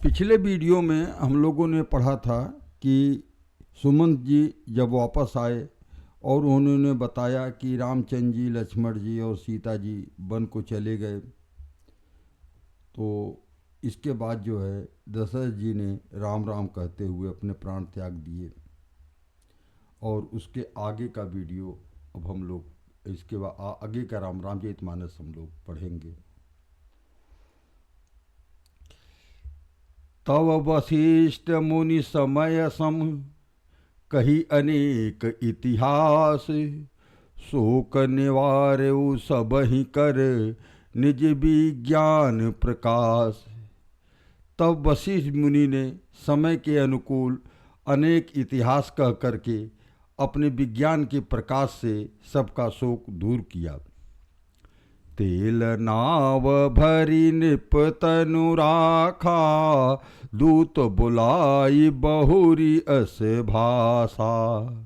पिछले वीडियो में हम लोगों ने पढ़ा था कि सुमंत जी जब वापस आए और उन्होंने बताया कि रामचंद्र जी, लक्ष्मण जी और सीता जी वन को चले गए, तो इसके बाद जो है दशरथ जी ने राम राम कहते हुए अपने प्राण त्याग दिए। और उसके आगे का वीडियो अब हम लोग इसके बाद आगे का रामचरितमानस हम लोग पढ़ेंगे। तव वशिष्ठ मुनि समय सम कही अनेक इतिहास, शोक निवारऊ सब ही कर निज विज्ञान प्रकाश। तब वशिष्ठ मुनि ने समय के अनुकूल अनेक इतिहास कह करके अपने विज्ञान के प्रकाश से सबका शोक दूर किया। तेल नाव भरी निप तनु राखा, दूत बुलाई बहुरी अस भाषा।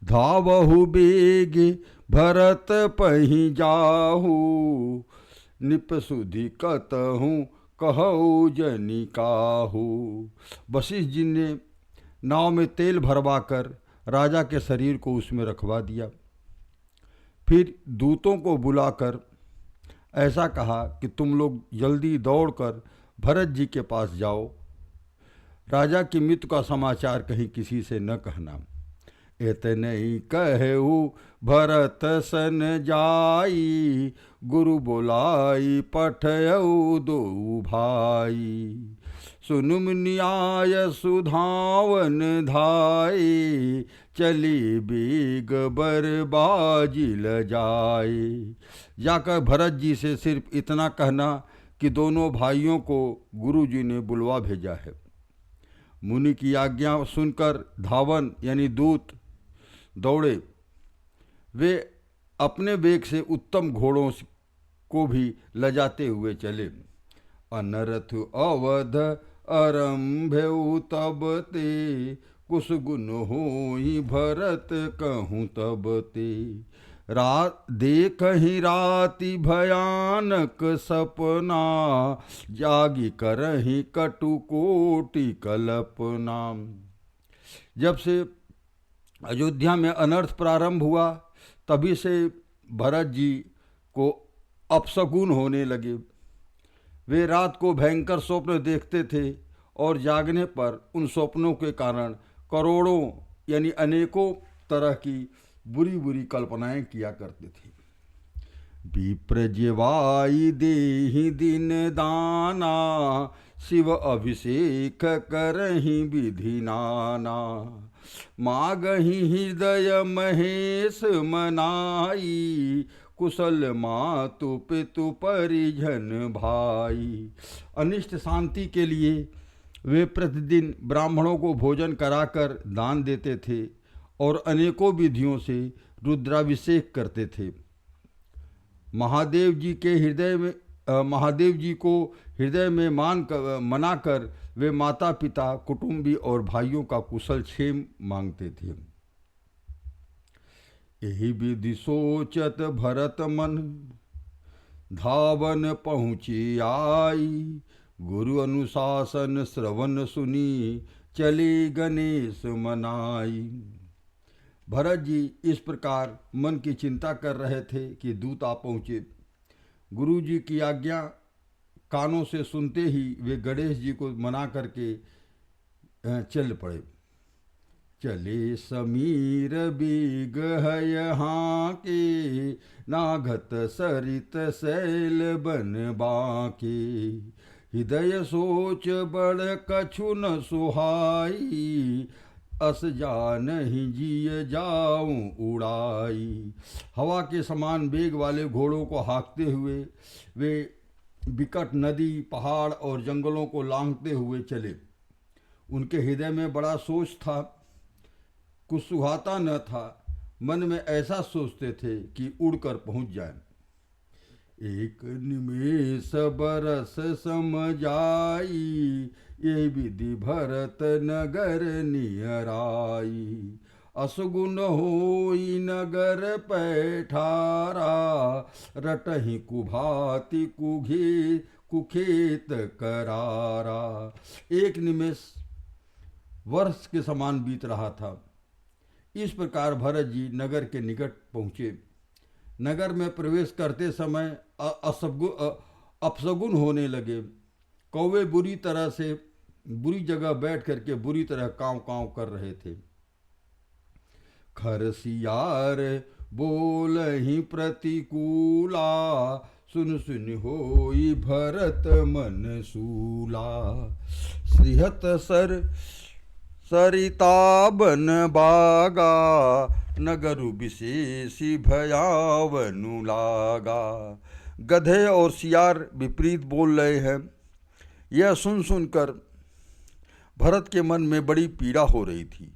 धावहु बेग भरत पही जाहू, निप सुधि कतहूँ कहऊ जनि काहू। वशिष्ठ जी ने नाव में तेल भरवा कर राजा के शरीर को उसमें रखवा दिया। फिर दूतों को बुलाकर ऐसा कहा कि तुम लोग जल्दी दौड़कर भरत जी के पास जाओ, राजा की मृत्यु का समाचार कहीं किसी से न कहना। इतने कहू भरत सन जाई, गुरु बुलाई पठयऊ दो भाई। सुनुम न्याय सुधावन धाये, चली बेग बरबाजी ल जाए। जाकर भरत जी से सिर्फ इतना कहना कि दोनों भाइयों को गुरु जी ने बुलवा भेजा है। मुनि की आज्ञा सुनकर धावन यानी दूत दौड़े। वे अपने वेग से उत्तम घोड़ों को भी लजाते हुए चले। अनरथ अवध आरंभ्यउ तब ते, कुछ गुण होई भरत कहूँ तब ते। रात देखहि राति भयानक सपना, जागी करहि कटु कोटि कल्पना। जब से अयोध्या में अनर्थ प्रारंभ हुआ तभी से भरत जी को अपशकुन होने लगे। वे रात को भयंकर स्वप्न देखते थे और जागने पर उन स्वप्नों के कारण करोड़ों यानी अनेकों तरह की बुरी बुरी कल्पनाएं किया करते थे। विप्र जिवाई देहि दिन दाना, शिव अभिषेक करहि विधि नाना। मागहि हृदय महेश मनाई, कुशल मातु पितु परिजन भाई। अनिष्ट शांति के लिए वे प्रतिदिन ब्राह्मणों को भोजन कराकर दान देते थे और अनेकों विधियों से रुद्राभिषेक करते थे। महादेव जी को हृदय में मनाकर वे माता पिता, कुटुंबी और भाइयों का कुशल क्षेम मांगते थे। यही विधि सोचत भरत मन, धावन पहुँची आई। गुरु अनुशासन श्रवण सुनी, चले गणेश मनाई। भरत जी इस प्रकार मन की चिंता कर रहे थे कि दूत आ पहुँचे। गुरु जी की आज्ञा कानों से सुनते ही वे गणेश जी को मना करके चल पड़े। चले समीर बेग है यहाँ के, नाघत सरित शैल बन बाके। हृदय सोच बड़ कछु न सुहाई, अस जानहि जिय जाऊं उड़ाई। हवा के समान वेग वाले घोड़ों को हाँकते हुए वे विकट नदी, पहाड़ और जंगलों को लांघते हुए चले। उनके हृदय में बड़ा सोच था, कुछ सुहाता न था। मन में ऐसा सोचते थे कि उड़कर पहुंच जाएं। एक निमेष बरस सम जाई, ये विधि भरत नगर नियराई। असगुन होई नगर पैठारा, रटहि कुभाति कुखेत करारा। एक निमेष वर्ष के समान बीत रहा था। इस प्रकार भरत जी नगर के निकट पहुँचे। नगर में प्रवेश करते समय अपशगुन होने लगे। कौवे बुरी जगह बैठ करके बुरी तरह काँव काँव कर रहे थे। खरसियार बोल ही प्रतिकूला, सुन सुन होई भरत मन सूला। श्रीहत सरिता बन बागा, नगरु विशेषी भयावनु लागा। गधे और सियार विपरीत बोल रहे हैं। यह सुन सुनकर भरत के मन में बड़ी पीड़ा हो रही थी।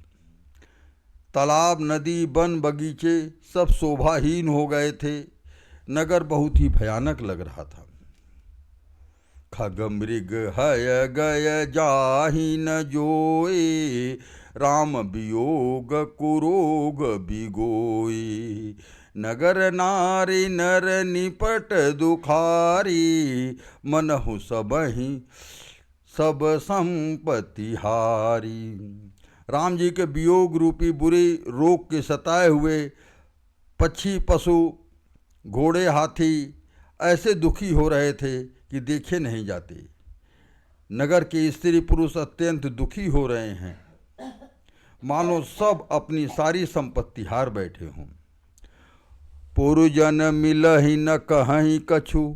तालाब, नदी, वन, बगीचे सब शोभाहीन हो गए थे। नगर बहुत ही भयानक लग रहा था। खग मृग हय गय जाहि न जोए, राम वियोग कुरोग बिगोई। नगर नारी नर निपट दुखारी, मनहु सबहि सब संपत्ति हारी। राम जी के वियोग रूपी बुरे रोग के सताए हुए पक्षी, पशु, घोड़े, हाथी ऐसे दुखी हो रहे थे कि देखे नहीं जाते। नगर के स्त्री पुरुष अत्यंत दुखी हो रहे हैं, मानो सब अपनी सारी संपत्ति हार बैठे हों। पुरजन मिलहि न कहीं कछु,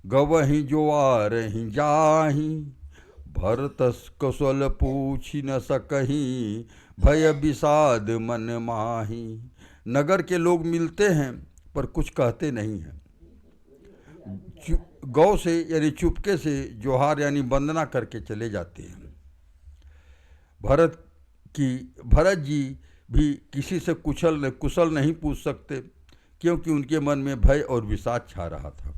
गवहि जोआरहि जाहि। भरत कौशल पूछि न सकहीं, भय विषाद मन माही। नगर के लोग मिलते हैं पर कुछ कहते नहीं हैं। गौ से यानी चुपके से जोहार यानी वंदना करके चले जाते हैं। भरत जी भी किसी से कुशल नहीं पूछ सकते, क्योंकि उनके मन में भय और विषाद छा रहा था।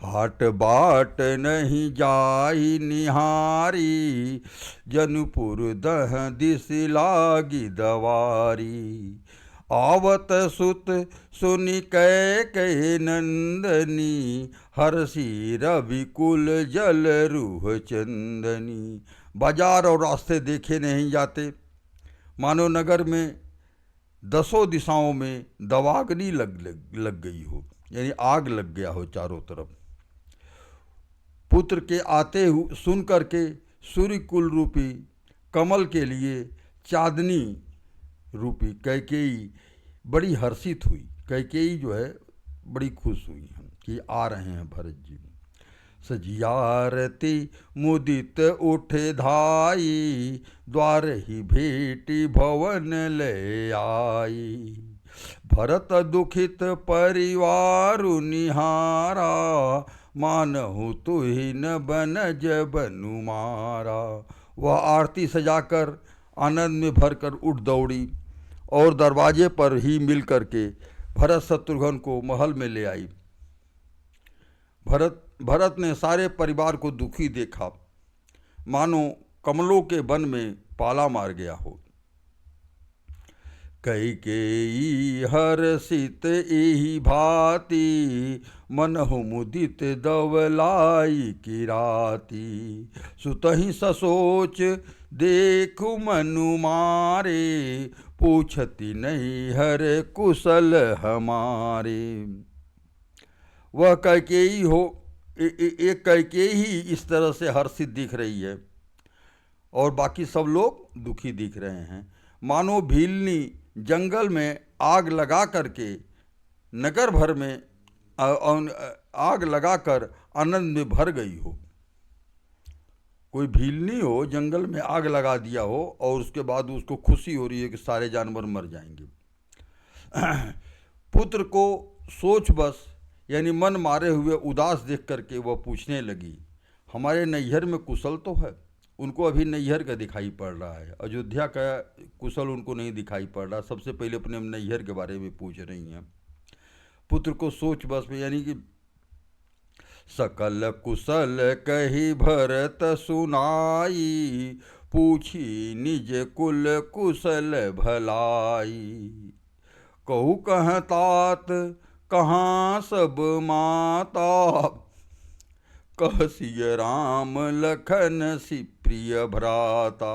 हाट बाट नहीं जाई निहारी, जनपुर दह दिस लागी दवारी। आवत सुत सुनि कैकेयी नंदनी, हर्षि रविकुल जल रूह चंदनी। बाजार और रास्ते देखे नहीं जाते, मानो नगर में दसों दिशाओं में दवाग्नि लग गई हो, यानी आग लग गया हो चारों तरफ। पुत्र के आते सुन करके सूर्य कुल रूपी कमल के लिए चांदनी रूपी कैकेयी बड़ी हर्षित हुई। कैकेयी जो है बड़ी खुश हुई कि आ रहे हैं भरत जी। सजियारती मुदित उठे धाई, द्वार ही भेटी भवन ले आई। भरत दुखित परिवारु निहारा, मानहु तुहि न बनज बनु मारा। वह आरती सजाकर आनंद में भरकर उठ दौड़ी और दरवाजे पर ही मिल करके भरत शत्रुघ्न को महल में ले आई। भरत ने सारे परिवार को दुखी देखा, मानो कमलों के वन में पाला मार गया हो। कैकेयी हर्षित एहि भांति, मनहु मुदित दवलाई की राती। सुतहि ससोच देखु मनु मारे, पूछती नहीं हर कुशल हमारे। वह कैकेयी हो एक कैकेयी इस तरह से हर्षित दिख रही है और बाकी सब लोग दुखी दिख रहे हैं, मानो भीलनी जंगल में आग लगा करके नगर भर में आग लगाकर आनंद में भर गई हो। कोई भीलनी हो जंगल में आग लगा दिया हो और उसके बाद उसको खुशी हो रही है कि सारे जानवर मर जाएंगे। पुत्र को सोच बस यानी मन मारे हुए उदास देख करके वह पूछने लगी, हमारे नैहर में कुशल तो है? उनको अभी नैहर का दिखाई पड़ रहा है, अयोध्या का कुशल उनको नहीं दिखाई पड़ रहा। सबसे पहले अपने नैहर के बारे में पूछ रही हैं। पुत्र को सोच बस में यानी कि सकल कुशल कही भरत सुनाई, पूछी निज कुल कुशल भलाई। कहू कह तात कहाँ सब माता, कह सिय राम लखन सि प्रिय भ्राता।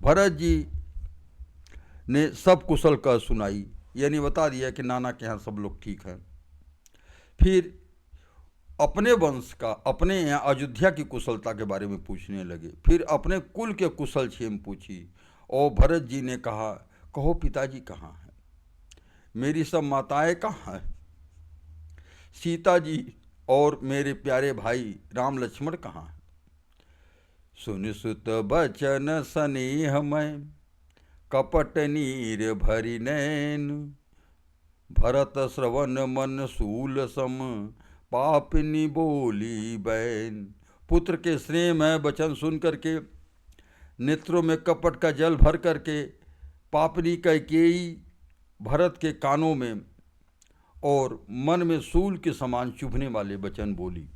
भरत जी ने सब कुशल कह सुनाई, यानी बता दिया कि नाना के यहाँ सब लोग ठीक हैं। फिर अपने वंश का, अपने यहाँ अयोध्या की कुशलता के बारे में पूछने लगे। फिर अपने कुल के कुशल क्षेम पूछी। और भरत जी ने कहा, कहो पिताजी कहाँ हैं, मेरी सब माताएं कहाँ हैं, सीता जी और मेरे प्यारे भाई राम लक्ष्मण कहाँ हैं। सुन सुत बचन स्नेह में कपट नीर भरी नैन, भरत श्रवण मन सूल सम पापनी बोली बैन। पुत्र के स्नेह में वचन सुन करके, नेत्रों में कपट का जल भर करके पापनी कैकेयी भरत के कानों में और मन में सूल के समान चुभने वाले वचन बोली।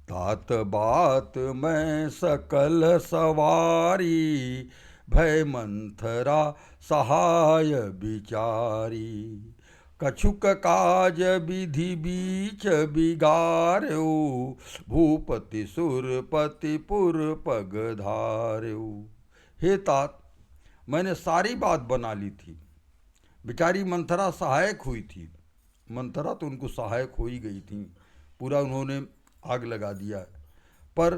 तात बात में सकल सवारी, भय मंथरा सहाय बिचारी। कछुक काज विधि बीच बिगार्यो, भूपति सुरपति पुर पग धार्यो। हे तात, मैंने सारी बात बना ली थी, बेचारी मंथरा सहायक हुई थी। मंथरा तो उनको सहायक हो ही गई थी, पूरा उन्होंने आग लगा दिया। पर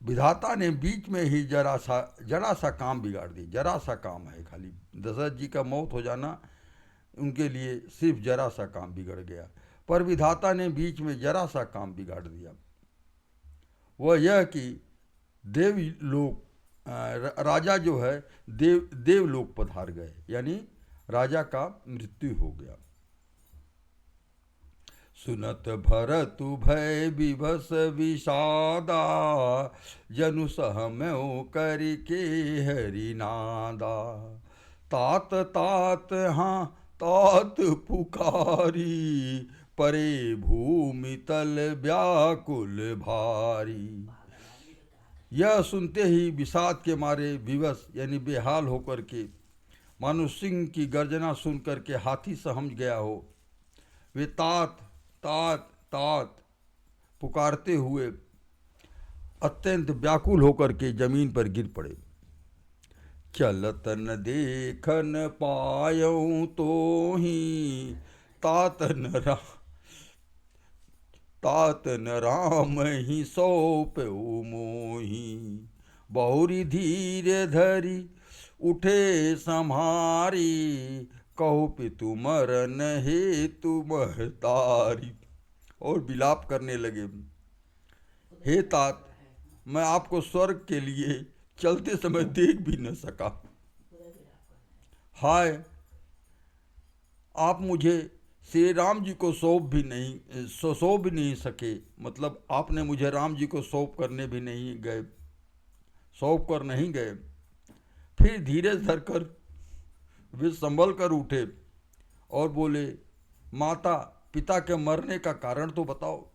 विधाता ने बीच में ही जरा सा काम बिगाड़ दी। जरा सा काम है खाली, दशरथ जी का मौत हो जाना उनके लिए सिर्फ जरा सा काम बिगड़ गया, पर विधाता ने बीच में जरा सा काम बिगाड़ दिया। वह यह कि देवलोक, राजा जो है देवलोक पधार गए, यानी राजा का मृत्यु हो गया। सुनत भरतु भय विभस विषादा, जनु सहम्यो करके हरिनादा। तात तात हाँ तात पुकारी, परे भूमि तल व्याकुल भारी। यह सुनते ही विषाद के मारे विवश, यानी बेहाल होकर के, मानो सिंह की गर्जना सुन करके हाथी समझ गया हो, वे तात तात तात पुकारते हुए अत्यंत व्याकुल होकर के जमीन पर गिर पड़े। चलत न देखन पायऊं तो ही, तात न राम ही सौंप्यो मोही। बहुरी धीर धरी उठे सम्हारी, कहो पितु मरन हेतु महतारी। और विलाप करने लगे, हे तात, मैं आपको स्वर्ग के लिए चलते समय देख भी न सका। हाय, आप मुझे श्री राम जी को सौंप भी नहीं सके, मतलब आपने मुझे राम जी को सौंप कर नहीं गए। फिर धीरज धरकर वे संभल कर उठे और बोले, माता पिता के मरने का कारण तो बताओ।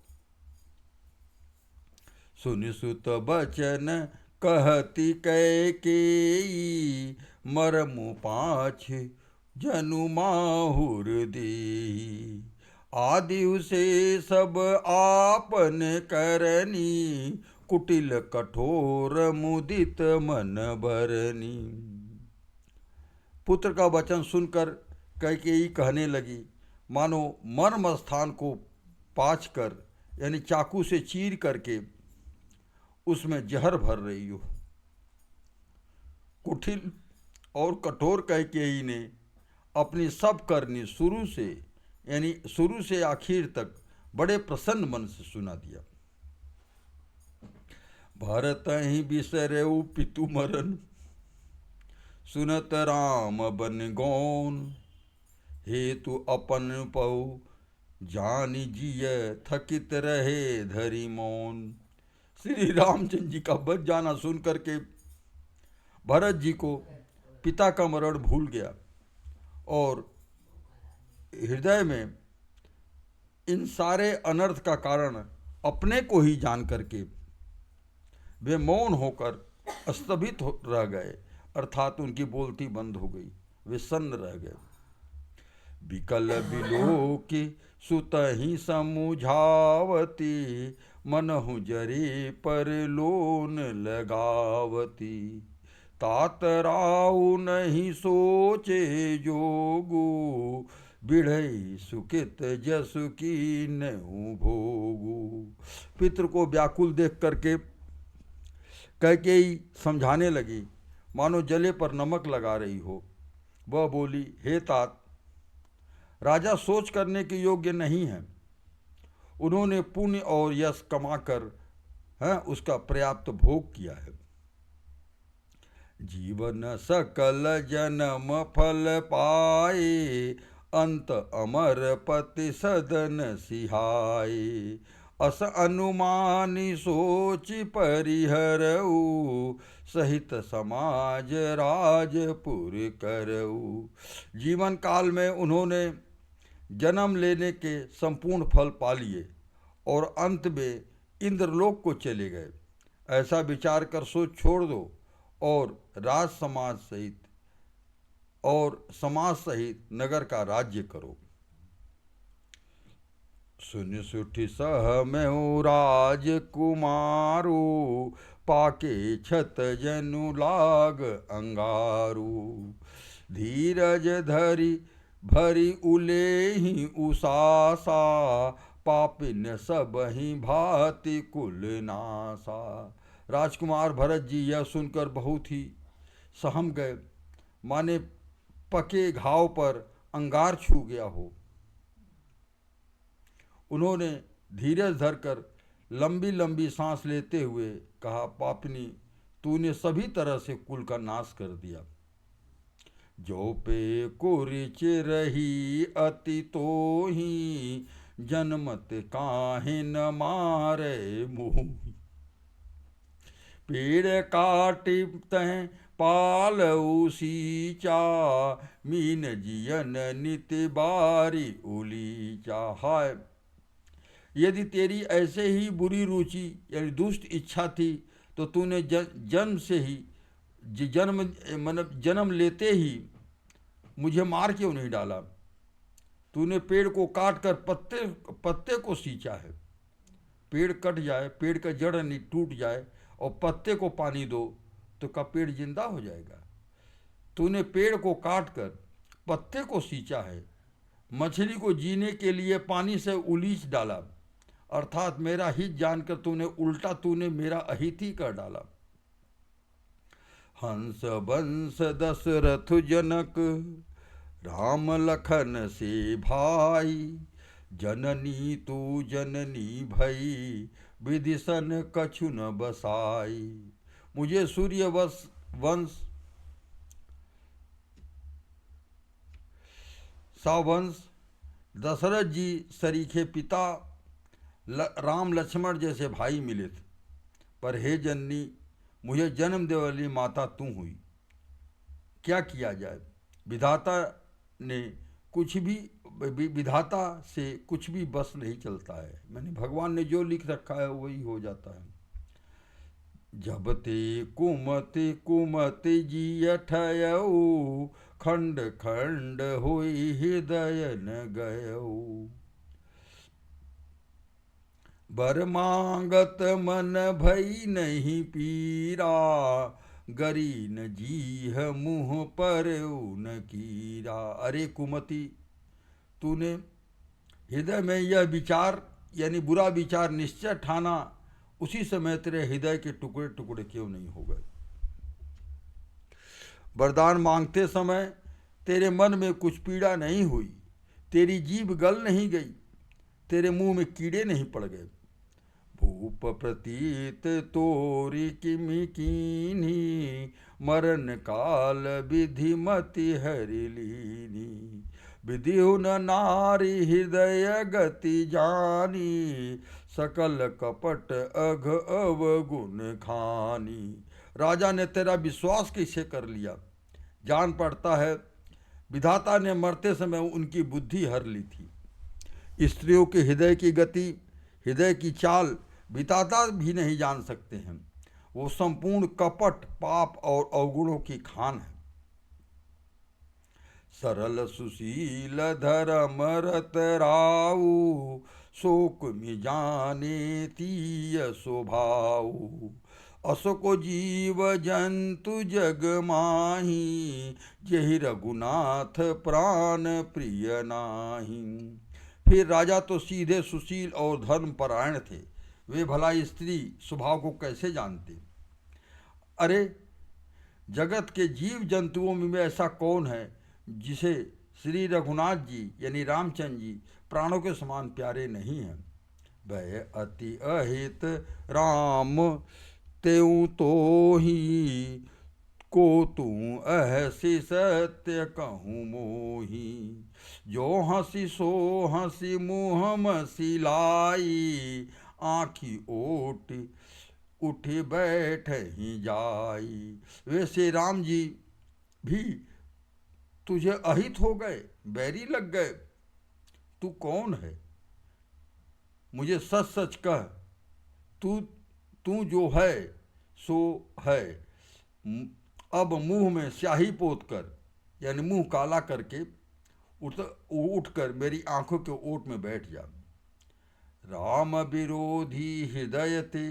सुनि सुत बचन कहती कैकेयी, मरमु पाछ जनु माहुर देही। आदि उसे सब आपन करनी, कुटिल कठोर मुदित मन भरनी। पुत्र का वचन सुनकर कैकेयी कहने लगी, मानो मर्म स्थान को पाछ कर, यानी चाकू से चीर करके उसमें जहर भर रही हो। कुटिल और कठोर कैकेयी ने अपनी सब करनी शुरू से आखिर तक बड़े प्रसन्न मन से सुना दिया। भरत ही बिसरेउ पितु मरन, सुनत राम बन गौन। हेतु अपन पऊ जानी जिय, थकित रहे धरी मौन। श्री रामचंद्र जी का बच जाना सुन करके भरत जी को पिता का मरण भूल गया और हृदय में इन सारे अनर्थ का कारण अपने को ही जान करके वे मौन होकर स्तभित रह गए, अर्थात उनकी बोलती बंद हो गई, वे सन्न रह गए। विकल बिलोकी सुतहि समुझावती, मनहु जरे पर लोन लगावती। तात राउ नहीं सोचे जोगु, बिढ़ई सुकित जसु की नहु भोगु। पितृ को व्याकुल देख करके कैकेयी समझाने लगी, मानो जले पर नमक लगा रही हो। वह बोली, हे तात, राजा सोच करने के योग्य नहीं है। उन्होंने पुण्य और यश कमाकर उसका पर्याप्त भोग किया है। जीवन सकल जन्म फल पाए, अंत अमर पति सदन सिहाए। अस अनुमानी सोच परिहरऊ, सहित समाज राजपुर करऊ। जीवन काल में उन्होंने जन्म लेने के संपूर्ण फल पा लिए और अंत में इंद्रलोक को चले गए। ऐसा विचार कर सोच छोड़ दो और समाज सहित नगर का राज्य करो। सुन सुठी सह में राजकुमारू, पाके छत जनु लाग अंगारू। धीरज धरी भरी उलेहि उसासा, पापिन सब ही भांति कुल नासा। राजकुमार भरत जी यह सुनकर बहुत ही सहम गए, माने पके घाव पर अंगार छू गया हो। उन्होंने धीरज धरकर लंबी लंबी सांस लेते हुए कहा, पापनी, तूने सभी तरह से कुल का नाश कर दिया। जो पे कुरिच रही अति तोही, जन्मत काहे न मारे मुँह। पेड़ काटी तह पाल उसीचा, मीन जियन नित बारी उलीचा। हाय, यदि तेरी ऐसे ही बुरी रुचि यानी दुष्ट इच्छा थी तो तूने जन्म से ही जन्म लेते ही मुझे मार क्यों नहीं डाला। तूने पेड़ को काट कर पत्ते को सींचा है। पेड़ कट जाए, पेड़ का जड़ नहीं टूट जाए और पत्ते को पानी दो तो क्या पेड़ जिंदा हो जाएगा। तूने पेड़ को काट कर पत्ते को सींचा है। मछली को जीने के लिए पानी से उलीच डाला, अर्थात मेरा हित जानकर तूने मेरा अहित ही कर डाला। हंस वंश दशरथ जनक, राम लखन से भाई। जननी तू जननी भई, विदिशन कछु न बसाई। मुझे सूर्य वंश सावंश दशरथ जी सरीखे पिता राम लक्ष्मण जैसे भाई मिले थे, पर हे जननी, मुझे जन्म देने वाली माता तू हुई। क्या किया जाए, विधाता से कुछ भी बस नहीं चलता है। मैंने भगवान ने जो लिख रखा है वही हो जाता है। जब ते कुमति कुमति जिय ठयऊ, खंड खंड हुई हृदय न गयऊ। बर मांगत मन भई नहीं पीरा, गरी न जीह मुँह पर न कीरा। अरे कुमति, तूने हृदय में यह विचार यानी बुरा विचार निश्चय ठाना, उसी समय तेरे हृदय के टुकड़े टुकड़े क्यों नहीं हो गए। वरदान मांगते समय तेरे मन में कुछ पीड़ा नहीं हुई, तेरी जीभ गल नहीं गई, तेरे मुंह में कीड़े नहीं पड़ गए। भूप प्रतीत तोरी किमि कीन्ही, मरण काल विधि मति हरि लीनी। विधिहु न नारी हृदय गति जानी, सकल कपट अघ अवगुण खानी। राजा ने तेरा विश्वास कैसे कर लिया। जान पड़ता है विधाता ने मरते समय उनकी बुद्धि हर ली थी। स्त्रियों के हृदय की गति, हृदय की चाल विधाता भी नहीं जान सकते हैं। वो संपूर्ण कपट, पाप और अवगुणों की खान है। सरल सुशील धर्म रत राऊ, शोक में जाने तीय स्वभाऊ। असको जीव जंतु जग माही, जहि रघुनाथ प्राण प्रिय नाही। फिर राजा तो सीधे सुशील और धर्म परायण थे, वे भला स्त्री स्वभाव को कैसे जानते। अरे जगत के जीव जंतुओं में ऐसा कौन है जिसे श्री रघुनाथ जी यानी रामचंद्र जी प्राणों के समान प्यारे नहीं हैं। वह अति अहित राम त्यों तो ही, को तू अहसी सत्य कहूँ मोही। जो हंसी सो हंसी मुँह मसिलाई, आँखी ओट उठे बैठ ही जाई। वैसे राम जी भी तुझे अहित हो गए, बैरी लग गए। तू कौन है, मुझे सच सच कह। तू तू जो है सो है। अब मुंह में स्याही पोत कर यानी मुंह काला करके उठ कर मेरी आंखों के ओट में बैठ जा। राम विरोधी हृदय ते,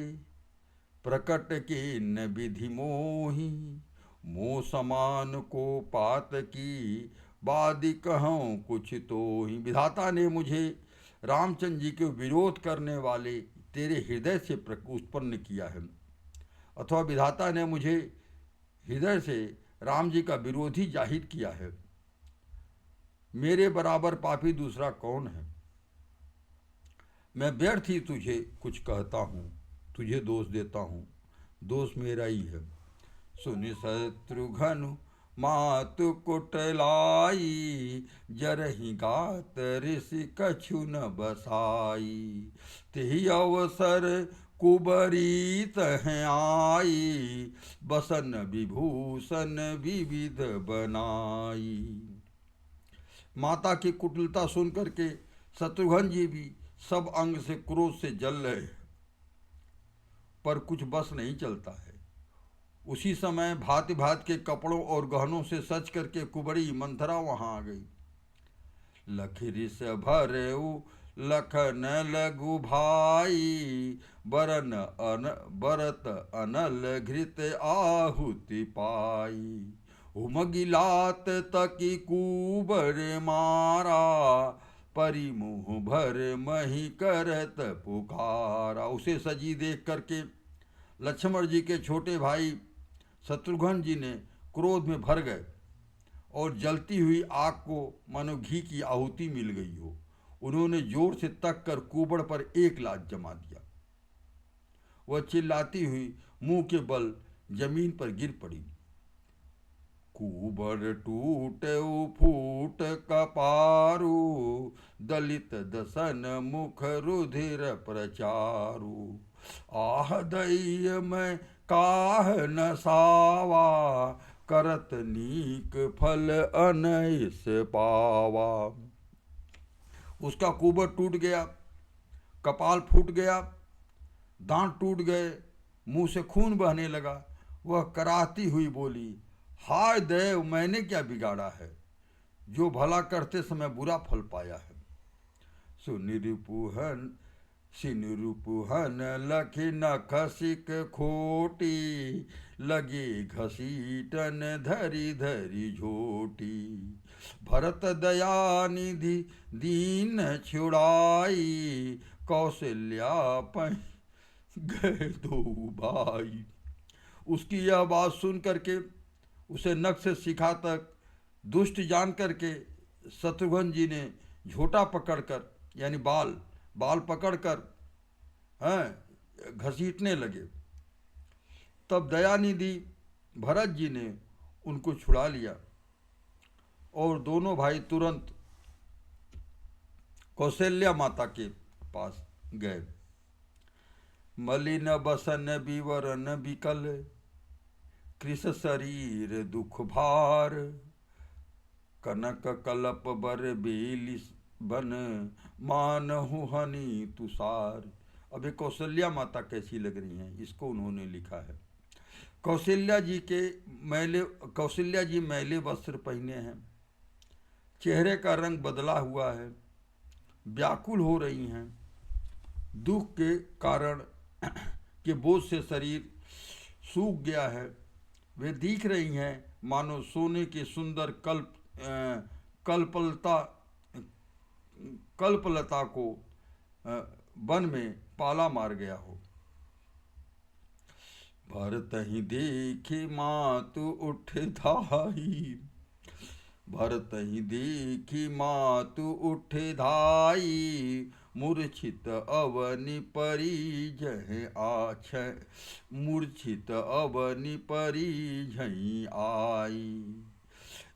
प्रकट के न विधि मोही। मोह समान को पात की, बादि कहूँ कुछ तो ही। विधाता ने मुझे रामचंद्र जी के विरोध करने वाले तेरे हृदय से उत्पन्न किया है, अथवा विधाता ने मुझे हृदय से राम जी का विरोधी जाहिर किया है। मेरे बराबर पापी दूसरा कौन है। मैं व्यर्थ ही तुझे कुछ कहता हूँ, तुझे दोष देता हूँ, दोष मेरा ही है। सुनि शत्रुघ्न मातु कुटलाई, जरहि गात ऋषि कछु न बसाई। तेहि अवसर कुबरी तह आई, बसन विभूषण विविध बनाई। माता की कुटिलता सुनकर के शत्रुघ्न जी भी सब अंग से क्रोध से जल रहे, पर कुछ बस नहीं चलता है। उसी समय भांति भांति के कपड़ों और गहनों से सज करके कुबरी मंथरा वहां आ गई। लखरिस भरेऊ लखन लघु भाई, बरत अनल घृत आहुति पाई। उमगिलात तकी कुबर मारा, परिमुह भर मही करत पुकारा। उसे सजी देख करके लक्ष्मण जी के छोटे भाई शत्रुघ्न जी ने क्रोध में भर गए और जलती हुई आग को मानो घी की आहुति मिल गई हो। उन्होंने जोर से तक कर कुबड़ पर एक लात जमा दिया। वह चिल्लाती हुई मुंह के बल जमीन पर गिर पड़ी। कुबड़ टूटे फूट कपारू, दलित दसन मुख रुधिर प्रचारू। आह दैय मैं काह न सावा, करत नीक फल अनैस पावा। उसका कुबड़ टूट गया, कपाल फूट गया, दांत टूट गए, मुंह से खून बहने लगा। वह कराहती हुई बोली, हाय देव, मैंने क्या बिगाड़ा है जो भला करते समय बुरा फल पाया है। सिनुरुपुहन लखि नख सिक खोटी, लगे घसीटन धरी धरी झोटी। भरत दया निधि दीन छुड़ाई, कौशल्या पह गए दो भाई। उसकी यह बात सुन करके उसे नख से शिखा तक दुष्ट जान करके शत्रुघ्न जी ने झोटा पकड़कर यानी बाल पकड़कर घसीटने लगे। तब दयानिधि भरत जी ने उनको छुड़ा लिया और दोनों भाई तुरंत कौशल्या माता के पास गए। मलिन बसन विवरण विकल, कृष शरीर दुख भार। कनक कलप बर बेलिस बन, मानहु हनी तुषार। अब ये कौशल्या माता कैसी लग रही हैं, इसको उन्होंने लिखा है। कौशल्या जी मैले वस्त्र पहने हैं, चेहरे का रंग बदला हुआ है, व्याकुल हो रही हैं, दुख के कारण के बोझ से शरीर सूख गया है। वे दिख रही हैं मानो सोने की सुंदर कल्पलता कल्पलता को वन में पाला मार गया हो। भरत ही देखी मातु उठ धाई, भरत ही देखी मातु उठ धाई, मूर्छित अवनि परी जहि आछ, मूर्छित अवनि परी झई आई।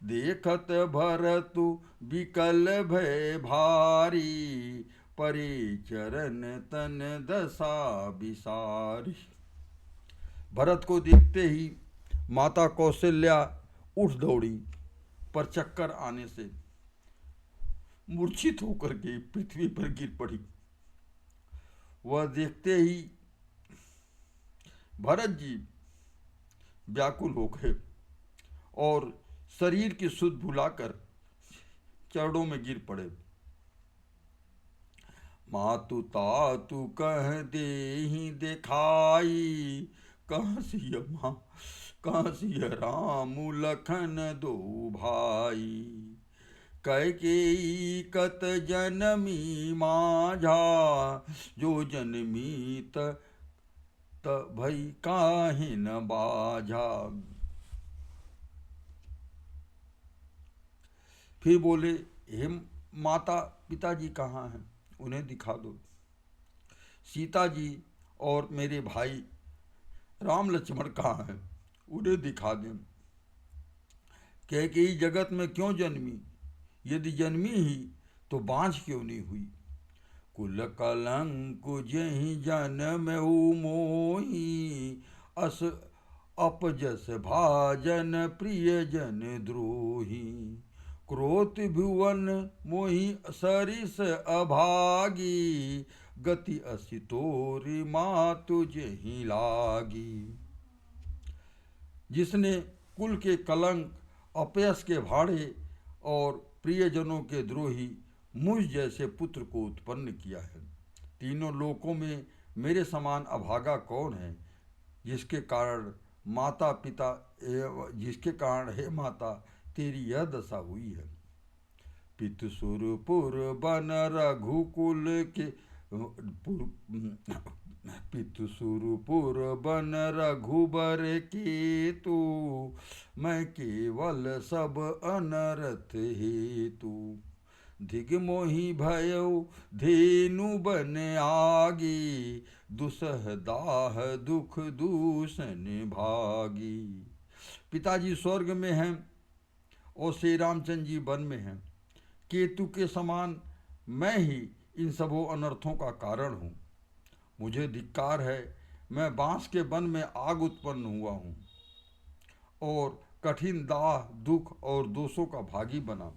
देखत भरतु विकल भय भारी, परे चरण तन दशा विसारी। भरत को देखते ही माता कौशल्या उठ दौड़ी, पर चक्कर आने से मूर्छित होकर के पृथ्वी पर गिर पड़ी। वह देखते ही भरत जी व्याकुल हो गए और शरीर की सुध भुलाकर चरणों में गिर पड़े। मातु तातु कह देहि दिखाई, कहाँ सिय माँ कहाँ सिय राम लखन दो भाई। कैकेयी कत जनमी माझा, जो जनमी त भई काहे न बाझा। फिर बोले, हे माता पिताजी कहाँ हैं, उन्हें दिखा दो। सीता जी और मेरे भाई राम लक्ष्मण कहाँ हैं, उन्हें दिखा दें। कैकेयी जगत में क्यों जन्मी, यदि जन्मी ही तो बाँझ क्यों नहीं हुई। कुल कलंक जहि जनमहु मोहि, अस अपजस भाजन प्रियजन द्रोही। क्रोध भुवन मोहि सरिस अभागी, गति असि तोरि मातु जहि लागी। जिसने कुल के कलंक, अपयश के भाड़े और प्रियजनों के द्रोही मुझ जैसे पुत्र को उत्पन्न किया है। तीनों लोकों में मेरे समान अभागा कौन है, जिसके कारण माता पिता जिसके कारण हे माता तेरी यह दशा हुई है। पितुसुरपुर बन रघुकुल के पितुसुरपुर बन रघुबर केतु, मैं केवल सब अनरथ हेतु। धिग मोहि भयउ धेनु बन आगी, दुसह दाह दुख दूषण भागी। पिताजी स्वर्ग में हैं और श्री रामचंद्र जी वन में हैं। केतु के समान मैं ही इन सबों अनर्थों का कारण हूँ। मुझे धिक्कार है, मैं बांस के वन में आग उत्पन्न हुआ हूँ और कठिन दाह दुख और दोषों का भागी बना।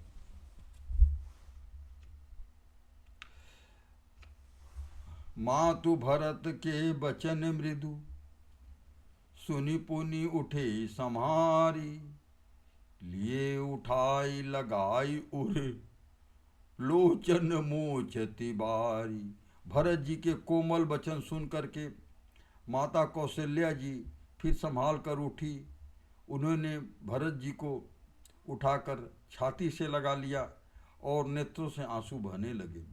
मातु भरत के बचन मृदु, सुनि पुनि उठे सम्हारी। लिए उठाई लगाई उर, लोचन मोचति बारी। भरत जी के कोमल वचन सुन करके माता कौशल्या जी फिर संभाल कर उठी। उन्होंने भरत जी को उठाकर छाती से लगा लिया और नेत्रों से आंसू बहने लगे।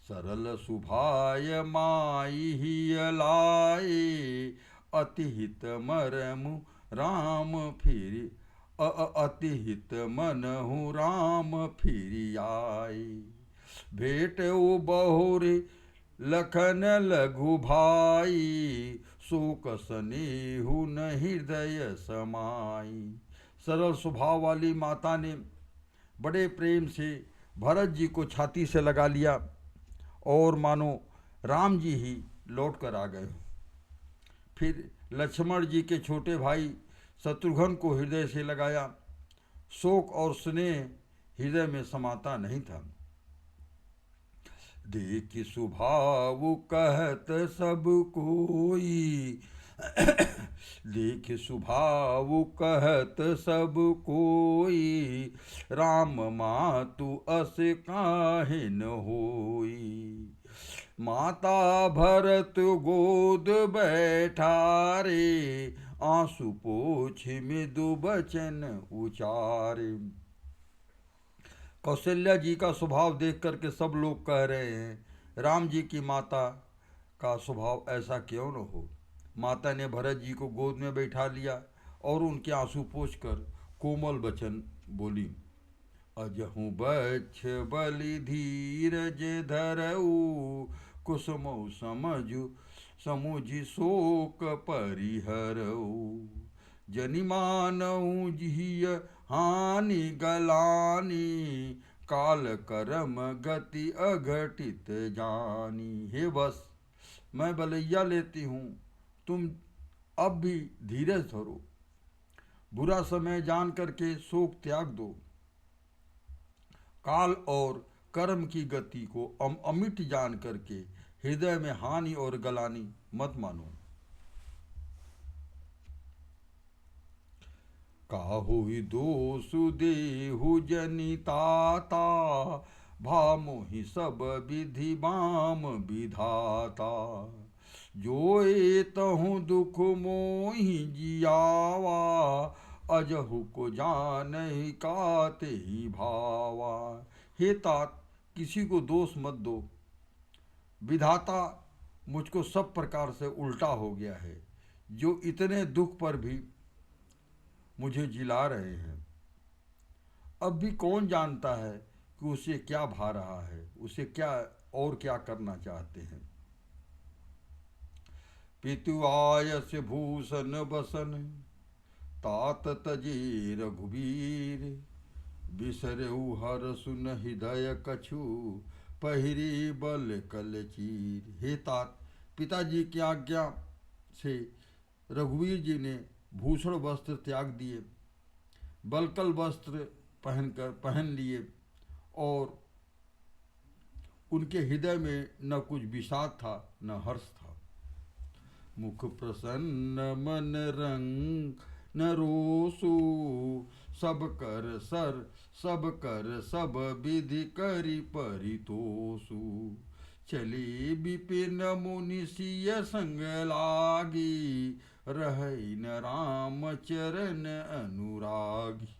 सरल सुभाय माई ही लाए, अतिहित मरमु राम फिर अतिहित मनहु राम फिर आए। भेट ओ बहुरे लखन लघु भाई, शोक स्नेहु न हृदय समाई। सरल स्वभाव वाली माता ने बड़े प्रेम से भरत जी को छाती से लगा लिया और मानो राम जी ही लौट कर आ गए। फिर लक्ष्मण जी के छोटे भाई शत्रुघ्न को हृदय से लगाया। शोक और स्नेह हृदय में समाता नहीं था। देखि स्वभाव कहत सब कोई, देख स्वभाव कहत सब कोई, राम मातु अस काहे न होई। माता भरत गोद बैठारे, आंसू पोछ मृदु बचन उचारे। कौशल्या जी का स्वभाव देख करके सब लोग कह रहे हैं राम जी की माता का स्वभाव ऐसा क्यों न हो। माता ने भरत जी को गोद में बैठा लिया और उनके आंसू पोंछ कर कोमल वचन बोली। अजहु बच्छ बलि धीरज धरऊ, कुसुमौ समझु समुझि शोक परिहरऊ। जनि मानऊ जिय हानि गलानी, काल करम गति अघटित जानी। हे बस, मैं बलैया लेती हूँ, तुम अब भी धीरज धरो, बुरा समय जान करके शोक त्याग दो, काल और कर्म की गति को अमिट जान करके हृदय में हानि और गलानी मत मानो। काहुहि दोषु देहु जनिताता, भामोहि सब विधि बाम विधाता। जोए तहु दुख मोहि जियावा, अजहु को जानहि काते ही भावा। हे तात, किसी को दोष मत दो, विधाता मुझको सब प्रकार से उल्टा हो गया है, जो इतने दुख पर भी मुझे जिला रहे हैं। अब भी कौन जानता है कि उसे क्या भा रहा है, उसे क्या और क्या करना चाहते हैं। पितु आयस भूषण बसन, तात तजे रघुबीर। बिसरऊ हर सुन हृदय कछु, पहिरी बल कल चीर। हे तात, पिताजी की आज्ञा से रघुवीर जी ने भूषण वस्त्र त्याग दिए, बलकल वस्त्र पहन लिए, और उनके हृदय में न कुछ विषाद था न हर्ष था। मुख प्रसन्न मन रंग न रोसु, सब कर सब विधि करि परितोषु। चली विपिन मुनि सिय संग लागी, रहै न राम चरण अनुरागी।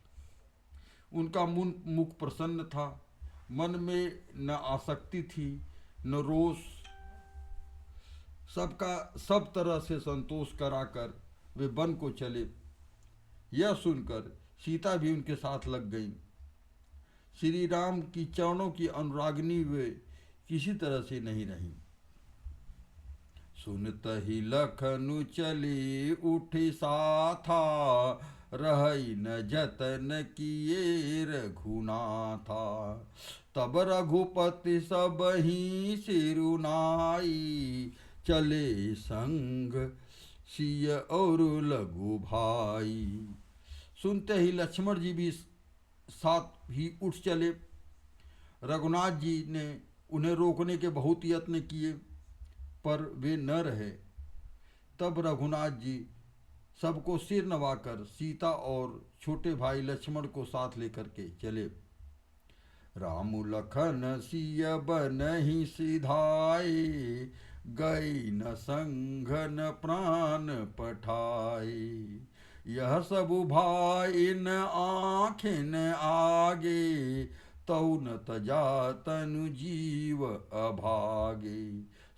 उनका मुख प्रसन्न था, मन में न आसक्ति थी न रोष, सबका सब तरह से संतोष कराकर वे वन को चले। यह सुनकर सीता भी उनके साथ लग गई। श्री राम की चरणों की अनुरागिनी वे किसी तरह से नहीं रही। सुनत ही लखनु चली उठी साथा, रही न जतन किए रघुनाथा। तब रघुपति सब ही सिरुनाई, चले संग सिय और लघु भाई। सुनते ही लक्ष्मण जी भी साथ ही उठ चले। रघुनाथ जी ने उन्हें रोकने के बहुत यत्न किए, पर वे न रहे। तब रघुनाथ जी सबको सिर नवाकर सीता और छोटे भाई लक्ष्मण को साथ लेकर के चले। राम लखन सिय बनहि सिधाए, गई न संघ न प्राण पठाए। यह सब भाई न आँखिन आगे, तौ न तजा तनु जीव अभागे।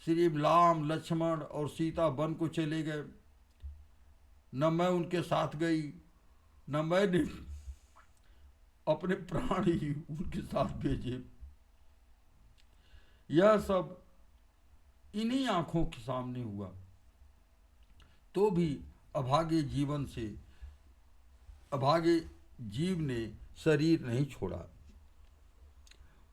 श्री राम लक्ष्मण और सीता वन को चले गए। न मैं उनके साथ गई, न मैंने अपने प्राण ही उनके साथ भेजे। यह सब इन्हीं आंखों के सामने हुआ, तो भी अभागे जीव ने शरीर नहीं छोड़ा।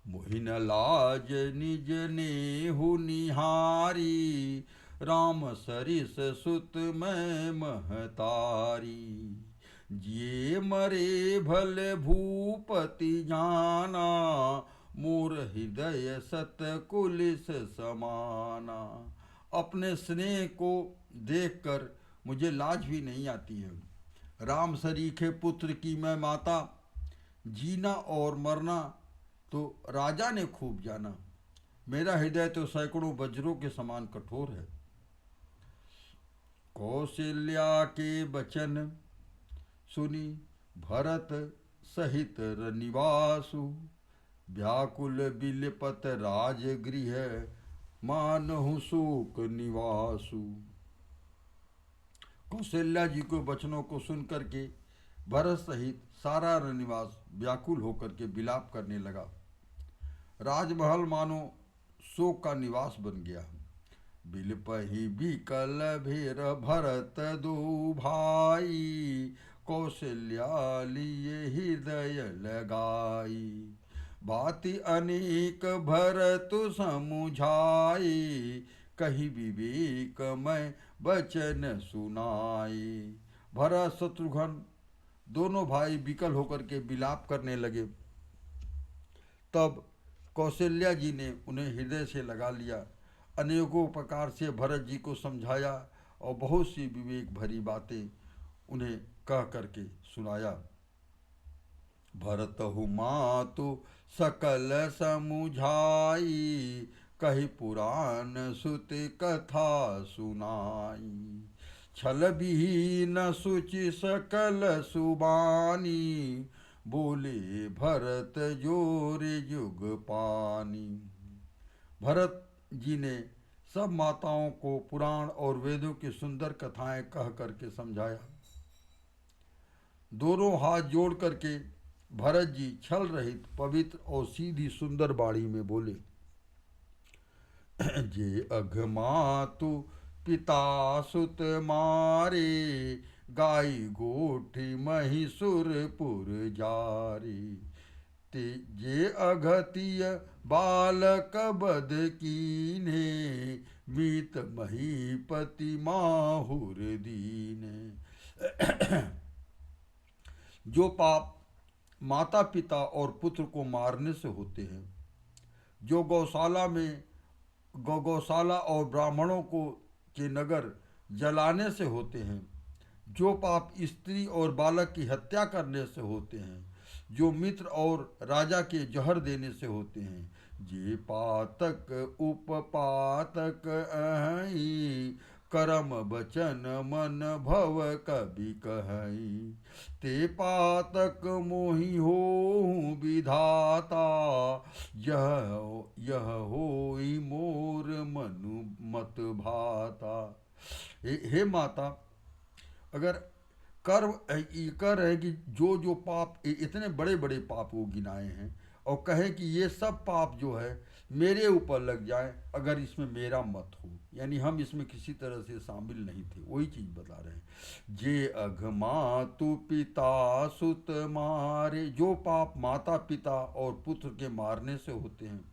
मोहि न लाज निज नेहु निहारी, राम सरिस सुत मैं महतारी। जिये मरे भल भूपति जाना, मोर हृदय सत कुलिस समाना। अपने स्नेह को देखकर मुझे लाज भी नहीं आती है। राम सरीखे पुत्र की मैं माता, जीना और मरना तो राजा ने खूब जाना। मेरा हृदय तो सैकड़ों वज्रों के समान कठोर है। कौशल्या के वचन सुनी भरत सहित निवासु, व्याकुल बिलपत राजगृह, मानहु शोक निवासु। कौशल्या जी के वचनों को सुन करके भरत सहित सारा रनिवास व्याकुल होकर के विलाप करने लगा। राजमहल मानो शोक का निवास बन गया। बिलपहि बिकल भेर भरत दो भाई, कौशल्या लिए हृदय लगाई। बाति अनेक भरत समुझाई, कही विवेक मैं वचन सुनाई। भरत शत्रुघ्न दोनों भाई विकल होकर के विलाप करने लगे। तब कौशल्या जी ने उन्हें हृदय से लगा लिया, अनेकों प्रकार से भरत जी को समझाया और बहुत सी विवेक भरी बातें उन्हें कह करके सुनाया। भरत मातु सकल समुझाई, कही पुराण सुत कथा सुनाई। छल विहीन सुचि सकल सुबानी, बोले भरत जोर युग पानी। भरत जी ने सब माताओं को पुराण और वेदों की सुंदर कथाएं कह करके समझाया। दोनों हाथ जोड़ करके भरत जी छल रहित पवित्र और सीधी सुंदर वाणी में बोले, जे अघमातु पिता सुत मारे, गाई गोठी महिषुरपुर जारी। ते जे अघतिय बालक बध कीन्हे, मीत महीपति माहुर दीने। जो पाप माता पिता और पुत्र को मारने से होते हैं, जो गौशाला और ब्राह्मणों को के नगर जलाने से होते हैं, जो पाप स्त्री और बालक की हत्या करने से होते हैं, जो मित्र और राजा के जहर देने से होते हैं, जे पातक उपपातक अहि, करम बचन मन भव कवि कहई। ते पातक मोहि हो विधाता, यह होई मोर मनु मत भाता। हे माता, अगर कर है कि जो जो पाप इतने बड़े बड़े पाप वो गिनाए हैं और कहे कि ये सब पाप जो है मेरे ऊपर लग जाए अगर इसमें मेरा मत हो, यानी हम इसमें किसी तरह से शामिल नहीं थे, वही चीज़ बता रहे हैं। जे अघमातु पिता सुत मारे, जो पाप माता पिता और पुत्र के मारने से होते हैं,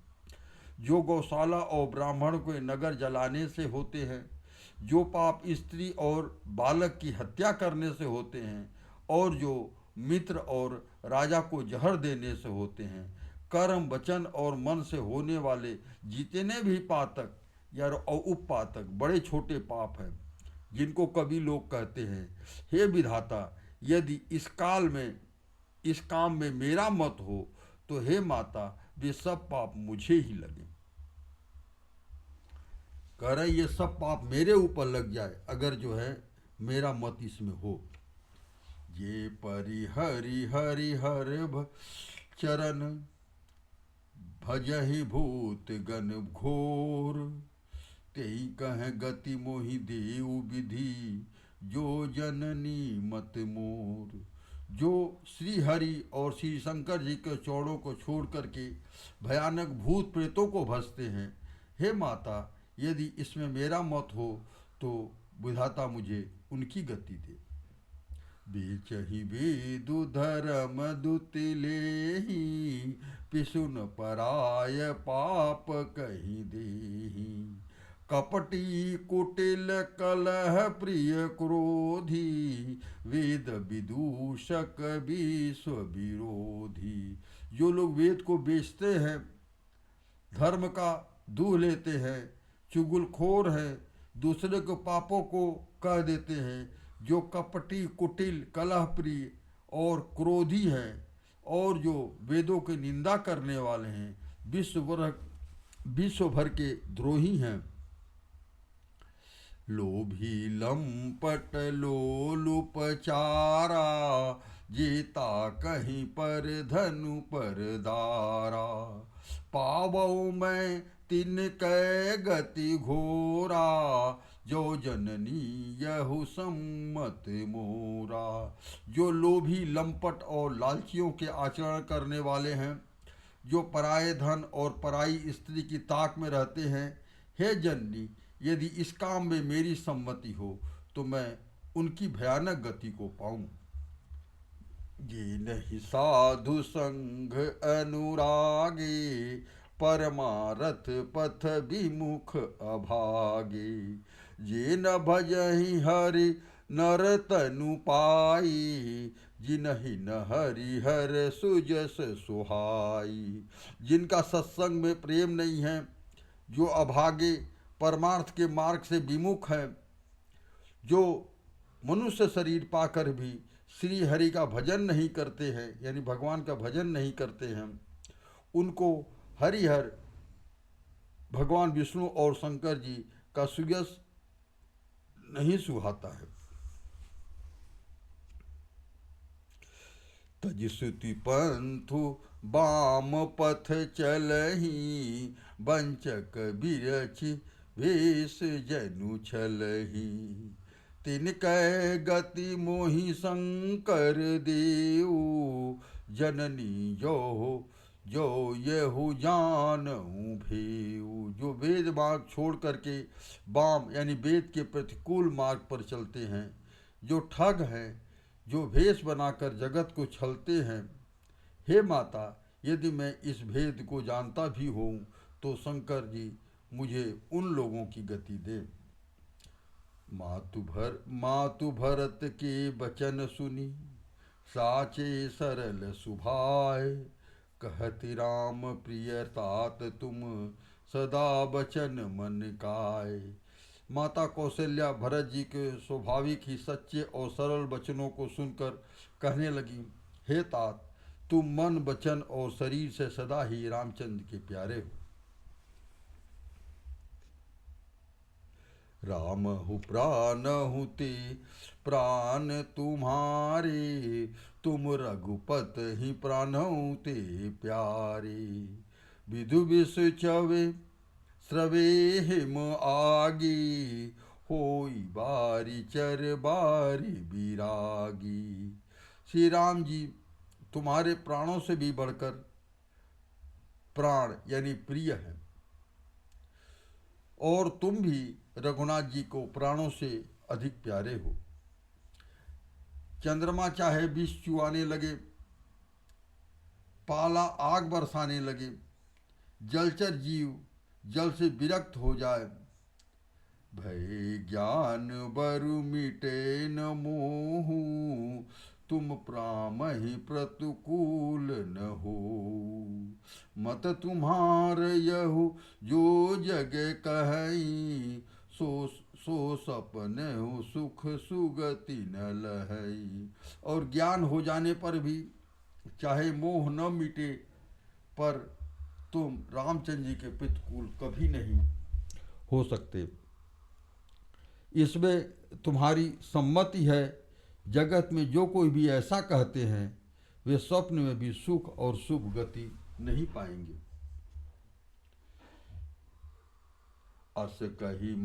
जो गौशाला और ब्राह्मण को नगर जलाने से होते हैं, जो पाप स्त्री और बालक की हत्या करने से होते हैं, और जो मित्र और राजा को जहर देने से होते हैं, कर्म वचन और मन से होने वाले जितने भी पातक या उपपातक बड़े छोटे पाप हैं जिनको कभी लोग कहते हैं, हे विधाता, यदि इस काम में मेरा मत हो तो हे माता वे सब पाप मुझे ही लगे। कह रहे ये सब पाप मेरे ऊपर लग जाए अगर जो है मेरा मत इसमें हो। ये परि हरि हरि हर चरण, भजहि भूत गण घोर। तेई कह गति मोहि देव विधि, जो जननी मत मोर। जो श्री हरि और श्री शंकर जी के चौड़ों को छोड़ करके भयानक भूत प्रेतों को भसते हैं, हे माता यदि इसमें मेरा मत हो तो विधाता मुझे उनकी गति दे। बेचहि वेदु धर्म दुतिलेहि, पिसुन पराय पाप कहि देहि। कपटी कुटिल कलह प्रिय क्रोधी, वेद विदूषक विश्व विरोधी। जो लोग वेद को बेचते हैं, धर्म का दूह लेते हैं, चुगलखोर है, दूसरे के पापों को कह देते हैं, जो कपटी, कुटिल, कलहप्रिय और क्रोधी हैं, और जो वेदों की निंदा करने वाले हैं, विश्व भर के द्रोही हैं। लोभी लंपट लोलुपचारा, जीता कहीं पर धनु पर दारा। पावो मैं तिनकै गति घोरा, जो जननी यहु सम्मत मोरा। जो लोभी, लंपट और लालचियों के आचरण करने वाले हैं, जो पराये धन और पराई स्त्री की ताक में रहते हैं, हे जननी, यदि इस काम में मेरी सम्मति हो तो मैं उनकी भयानक गति को पाऊं। ये नहीं साधु संघ अनुरागे, परमारथ पथ विमुख अभागे। जे न भजहि हरि नर तनु पाई, जिनहि न हरि हर सुजस सुहाई। जिनका सत्संग में प्रेम नहीं है, जो अभागे, परमार्थ के मार्ग से विमुख है, जो मनुष्य शरीर पाकर भी श्री हरि का भजन नहीं करते हैं, यानी भगवान का भजन नहीं करते हैं, उनको हरिहर भगवान विष्णु और शंकर जी का सुयस नहीं सुहाता है। तजिसुति पंथु बाम पथ चलही, बंचक बिरछि वेश जनु छलही। तिनकै गति मोहि शंकर देऊ, जननी जो यहु जानऊ भेऊ। जो वेद मार्ग छोड़ करके वाम यानी वेद के प्रतिकूल मार्ग पर चलते हैं, जो ठग हैं, जो भेष बनाकर जगत को छलते हैं, हे माता, यदि मैं इस भेद को जानता भी हूँ तो शंकर जी मुझे उन लोगों की गति दे। मातु भरत के बचन सुनी, साचे सरल सुभाय। कहति राम प्रिय तात तुम, सदा बचन मन काय। माता कौशल्या भरत जी के स्वाभाविक ही सच्चे और सरल वचनों को सुनकर कहने लगी, हे तात, तुम मन, वचन और शरीर से सदा ही रामचंद्र के प्यारे हो। राम हु प्राण हु ते प्राण तुम्हारे, तुम रघुपत ही प्राणहु ते प्यारे। विधु विष चवे स्रवे हिम आगी, होई बारी चर बारी बिरागी। श्री राम जी तुम्हारे प्राणों से भी बढ़कर प्राण यानी प्रिय हैं, और तुम भी रघुनाथ जी को प्राणों से अधिक प्यारे हो। चंद्रमा चाहे विष चुआने लगे, पाला आग बरसाने लगे, जलचर जीव जल से विरक्त हो जाए, भय ज्ञान बरु मिटे न मोहू, तुम प्रामहि प्रतिकूल न हो। मत तुम्हार यहु जो जग कहई, सो सपन हो सुख सुगति न लहई। और ज्ञान हो जाने पर भी चाहे मोह न मिटे, पर तुम रामचंद्र जी के प्रतिकूल कभी नहीं हो सकते। इसमें तुम्हारी सम्मति है। जगत में जो कोई भी ऐसा कहते हैं, वे स्वप्न में भी सुख और शुभ गति नहीं पाएंगे। अस कही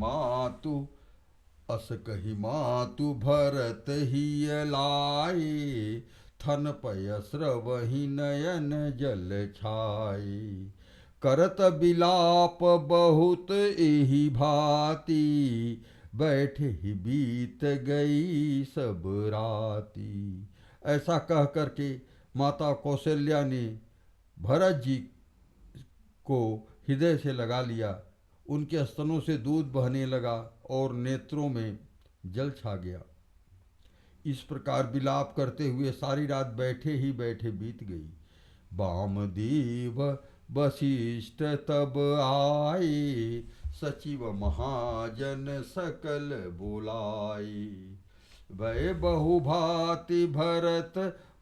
मातु भरत ही लाए, थन पय स्रवहि नयन जल छाए। करत बिलाप बहुत एहि भांति, बैठे ही बीत गई सब राती। ऐसा कह करके माता कौशल्या ने भरत जी को हृदय से लगा लिया। उनके स्तनों से दूध बहने लगा और नेत्रों में जल छा गया। इस प्रकार विलाप करते हुए सारी रात बैठे ही बैठे बीत गई। वामदेव वशिष्ठ तब आए, सचिव महाजन सकल बोलाई। भय बहुभाति भरत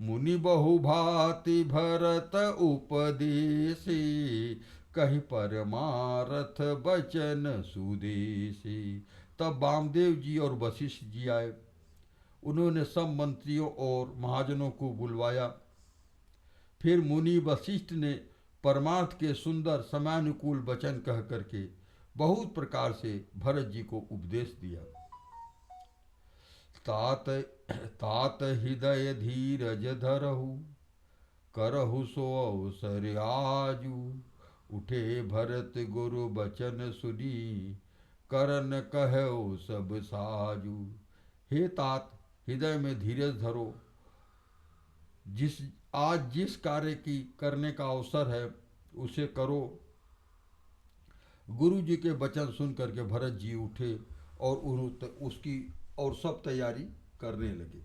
मुनि बहुभाति भरत उपदेशी, कहि परमारथ बचन सुदेशी। तब वामदेव जी और वशिष्ठ जी आए। उन्होंने सब मंत्रियों और महाजनों को बुलवाया। फिर मुनि वशिष्ठ ने परमार्थ के सुंदर समयानुकूल वचन कह करके बहुत प्रकार से भरत जी को उपदेश दिया। तात तात हृदय धीरज धरहु, करहु सो अवसर आजू। उठे भरत गुरु बचन सुनी, करन कहो सब साजू। हे तात, हृदय में धीरज धरो। आज जिस कार्य की करने का अवसर है उसे करो। गुरु जी के वचन सुन करके भरत जी उठे और उसकी और सब तैयारी करने लगे।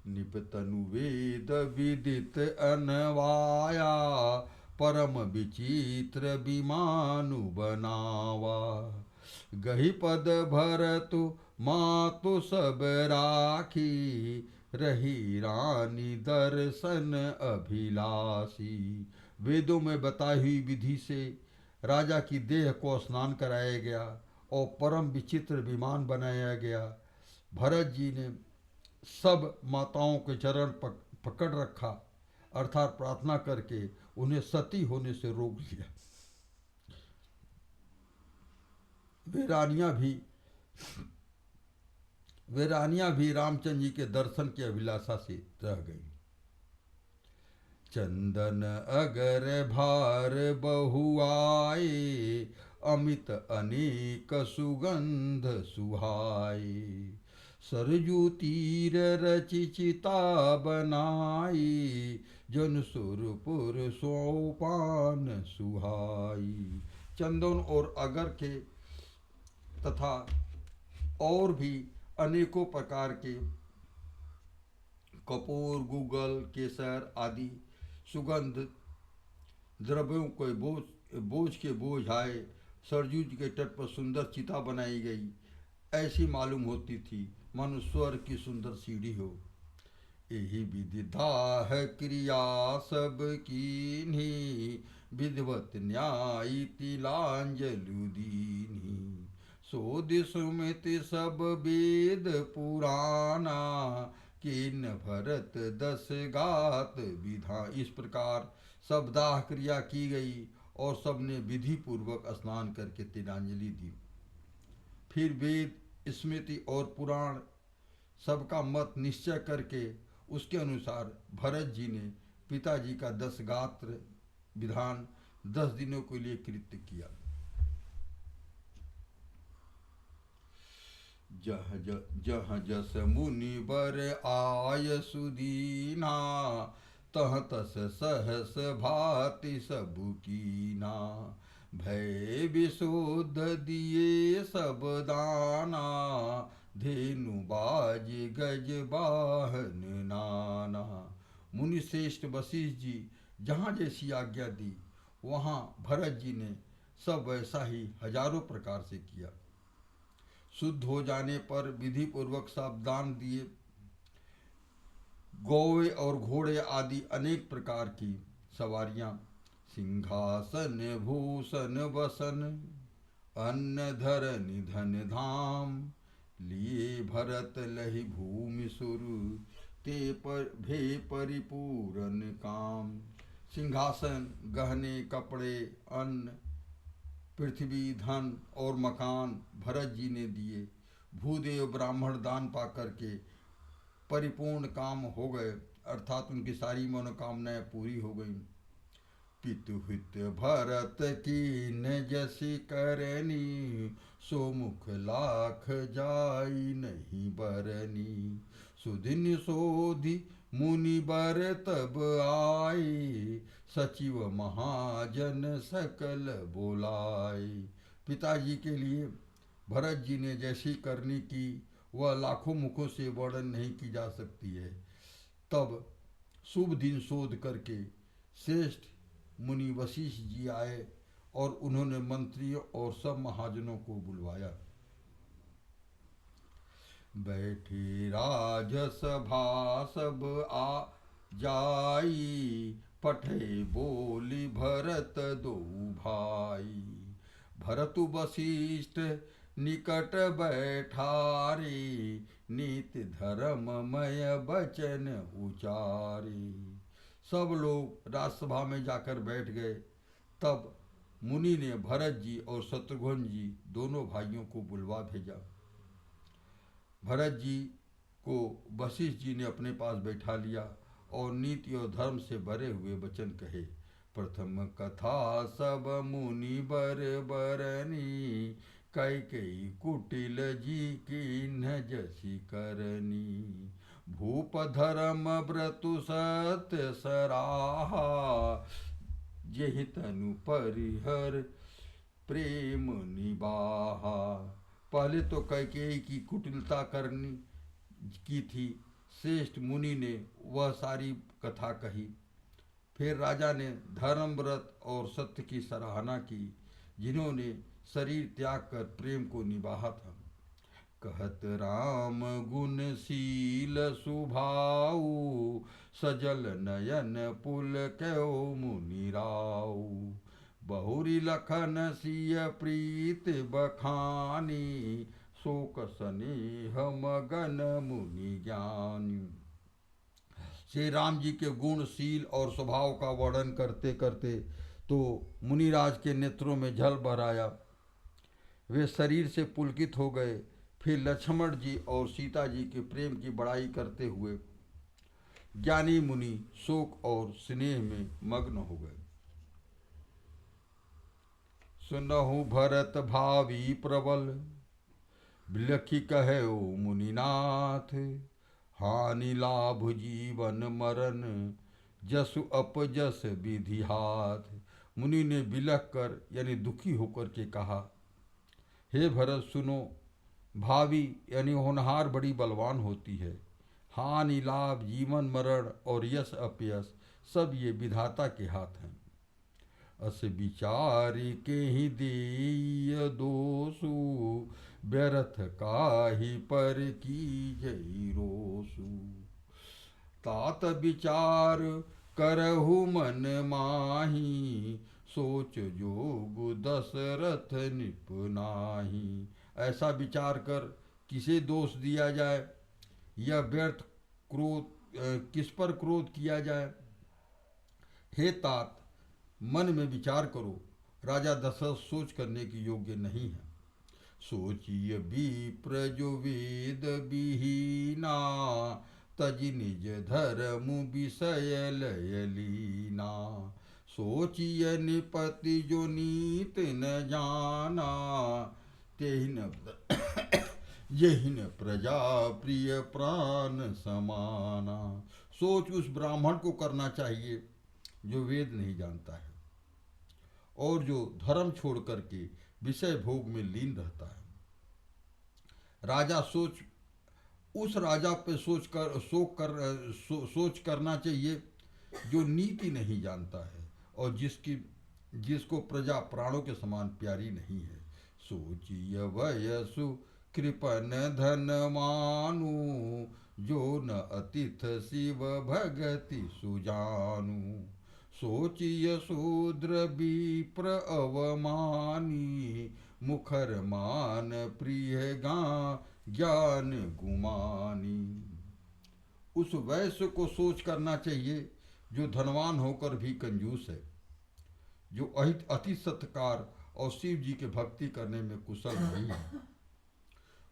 निपतनु वेद विदित अनवाया, परम विचित्र विमानु बनावा। गही पद भरतु मातु सब राखी, रही रानी दर्शन अभिलाषी। वेदों में बताई हुई विधि से राजा की देह को स्नान कराया गया और परम विचित्र विमान बनाया गया। भरत जी ने सब माताओं के चरण पकड़ रखा, अर्थात प्रार्थना करके उन्हें सती होने से रोक लिया। वे रानियां भी रामचंद्र जी के दर्शन की अभिलाषा से रह गई। चंदन अगर भार बहुआए, अमित अनेक सुगंध सुहाए। सरजू तीर रचि चिता बनाई, जन सुरपुर सोपान सुहाई। चंदन और अगर के तथा और भी अनेकों प्रकार के कपूर, गूगल, केसर आदि सुगंध द्रव्यों के बोझ के बोझ आए। सरजू जी के तट पर सुंदर चिता बनाई गई, ऐसी मालूम होती थी मानो स्वर्ग की सुंदर सीढ़ी हो। यही विधि दाह क्रिया सब कीन्ही, विधिवत न्याय तिलांजलि दीन्ही। सोधि सुमिति सब वेद पुराना, किन भरत दस गात विधान। इस प्रकार सब दाह क्रिया की गई और सबने विधि पूर्वक स्नान करके तिलांजलि दी। फिर वेद, स्मृति और पुराण सबका मत निश्चय करके उसके अनुसार भरत जी ने पिताजी का 10 गात्र विधान 10 दिनों के लिए कृत्य किया। जह जस मुनि बर आय सुदीना, तह तस सहस भाति सबु कीना। भय विशुद्ध दिए सब दाना, धेनु बाज गज बाहन नाना। मुनि श्रेष्ठ वशिष्ठ जी जहाँ जैसी आज्ञा दी वहाँ भरत जी ने सब वैसा ही हजारों प्रकार से किया। शुद्ध हो जाने पर विधि पूर्वक सब दान दिए। गौवे और घोड़े आदि अनेक प्रकार की सवारियां, सिंहासन भूषण वसन, अन्न धर निधन धाम। लिए भरत लहि भूमि सुरु, ते पर भे परिपूरन काम। सिंहासन, गहने, कपड़े, अन्न, पृथ्वी, धन और मकान भरत जी ने दिए। भूदेव ब्राह्मण दान पा करके परिपूर्ण काम हो गए, अर्थात उनकी सारी मनोकामनाएं पूरी हो गईं। पितुहित भरत कीन जसि करनी, सो मुख लाख जाई नहीं बरनी। सुदिन सोधि मुनि बर तब आए, सचिव महाजन सकल बोलाए। पिताजी के लिए भरत जी ने जैसी करनी की वह लाखों मुखों से वर्णन नहीं की जा सकती है। तब शुभ दिन शोध करके श्रेष्ठ मुनि वशिष्ठ जी आए और उन्होंने मंत्रियों और सब महाजनों को बुलवाया। बैठी राजसभा सब आ जाई, पठे बोली भरत दो भाई। भरतु वशिष्ठ निकट बैठारे, नीति धर्ममय वचन उचारे। सब लोग राजसभा में जाकर बैठ गए। तब मुनि ने भरत जी और शत्रुघ्न जी दोनों भाइयों को बुलवा भेजा। भरत जी को वशिष्ठ जी ने अपने पास बैठा लिया और नीति और धर्म से भरे हुए वचन कहे। प्रथम कथा सब मुनि बर बरनी, कई कई कुटिल जी की न जसी करनी। भूप धर्म व्रतु सत्य सराहा, जेहि तनु परिहर प्रेम निबाहा। पहले तो कैकेयी की कुटिलता करनी की थी। श्रेष्ठ मुनि ने वह सारी कथा कही। फिर राजा ने धर्म व्रत और सत्य की सराहना की, जिन्होंने शरीर त्याग कर प्रेम को निभाया था। कहत राम गुण शील सुभाऊ, सजल नयन पुल क्यों मुनि राऊ। बहुरी लखन सिय प्रीत बखानी, शोक स्नेह मगन मुनि ज्ञानी। श्री राम जी के गुण शील और स्वभाव का वर्णन करते करते तो मुनिराज के नेत्रों में जल भर आया। वे शरीर से पुलकित हो गए। फिर लक्ष्मण जी और सीता जी के प्रेम की बड़ाई करते हुए ज्ञानी मुनि शोक और स्नेह में मग्न हो गए। सुनहु भरत भावी प्रबल, बिलखी कहे ओ मुनिनाथ। हानि लाभ जीवन मरण, जसु अपजस विधि हाथ। मुनि ने बिलख कर यानी दुखी होकर के कहा, हे भरत सुनो, भावी यानी होनहार बड़ी बलवान होती है। हानि लाभ जीवन मरण और यश अपयश सब ये विधाता के हाथ हैं। अस विचार के ही देय दोषु, व्यर्थ काहि पर की जई रोसु। तात विचार करहु मन माही, सोच जोग दशरथ निपुनाही। ऐसा विचार कर किसे दोष दिया जाए या व्यर्थ क्रोध किस पर क्रोध किया जाए। हे तात, मन में विचार करो, राजा दशरथ सोच करने की योग्य नहीं है। सोचिय विप्र जो वेद विहीना, तजि निज धर्म विषय लय लीना। सोचिय निपति जो नीत न जाना, तेहिन यही न प्रजा प्रिय प्राण समाना। सोच उस ब्राह्मण को करना चाहिए जो वेद नहीं जानता है और जो धर्म छोड़ करके विषय भोग में लीन रहता है। राजा सोच उस राजा पे सोच करना चाहिए जो नीति नहीं जानता है और जिसको प्रजा प्राणों के समान प्यारी नहीं है। सोचिय वयसु कृपन धन मानु, जो न अतिथ शिव भगति सुजानु। सोचिय शूद्र विप्र अवमानी, मुखर मान प्रिय ज्ञान गुमानी। उस वैश्य को सोच करना चाहिए जो धनवान होकर भी कंजूस है, जो अति सत्कार और शिव जी के भक्ति करने में कुशल नहीं है।